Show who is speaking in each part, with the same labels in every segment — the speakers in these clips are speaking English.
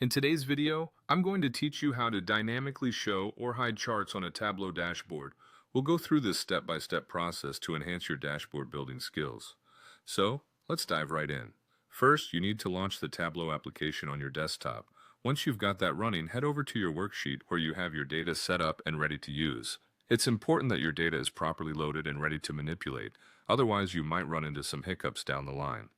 Speaker 1: In today's video, I'm going to teach you how to dynamically show or hide charts on a Tableau dashboard. We'll go through this step-by-step process to enhance your dashboard building skills. So, let's dive right in. First, you need to launch the Tableau application on your desktop. Once you've got that running, head over to your worksheet where you have your data set up and ready to use. It's important that your data is properly loaded and ready to manipulate, otherwise you might run into some hiccups down the line.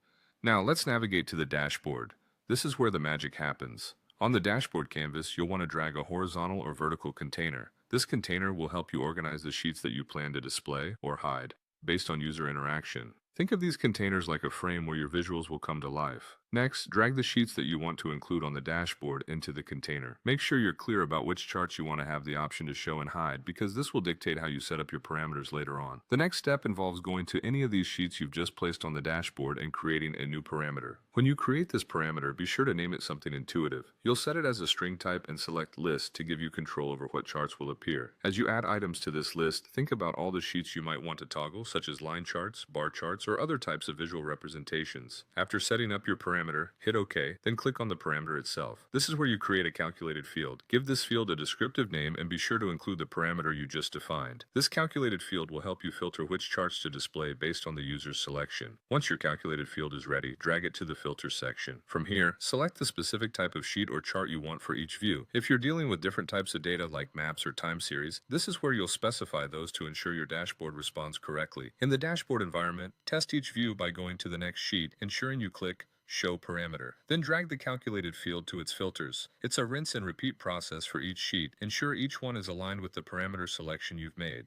Speaker 1: Now, let's navigate to the dashboard. This is where the magic happens. On the dashboard canvas, you'll want to drag a horizontal or vertical container. This container will help you organize the sheets that you plan to display or hide based on user interaction. Think of these containers like a frame where your visuals will come to life. Next, drag the sheets that you want to include on the dashboard into the container. Make sure you're clear about which charts you want to have the option to show and hide, because this will dictate how you set up your parameters later on. The next step involves going to any of these sheets you've just placed on the dashboard and creating a new parameter. When you create this parameter, be sure to name it something intuitive. You'll set it as a string type and select List to give you control over what charts will appear. As you add items to this list, think about all the sheets you might want to toggle, such as line charts, bar charts, or other types of visual representations. After setting up your parameter, hit OK, then click on the parameter itself. This is where you create a calculated field. Give this field a descriptive name and be sure to include the parameter you just defined. This calculated field will help you filter which charts to display based on the user's selection. Once your calculated field is ready, drag it to the filter section. From here, select the specific type of sheet or chart you want for each view. If you're dealing with different types of data like maps or time series, this is where you'll specify those to ensure your dashboard responds correctly. In the dashboard environment, test each view by going to the next sheet, ensuring you click Show Parameter. Then drag the calculated field to its filters. It's a rinse and repeat process for each sheet. Ensure each one is aligned with the parameter selection you've made.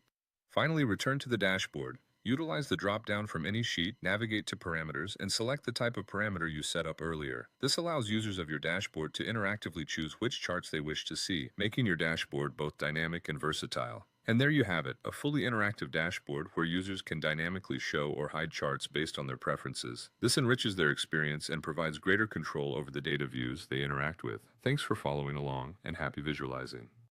Speaker 1: Finally, return to the dashboard. Utilize the drop-down from any sheet, navigate to Parameters, and select the type of parameter you set up earlier. This allows users of your dashboard to interactively choose which charts they wish to see, making your dashboard both dynamic and versatile. And there you have it, a fully interactive dashboard where users can dynamically show or hide charts based on their preferences. This enriches their experience and provides greater control over the data views they interact with. Thanks for following along, and happy visualizing.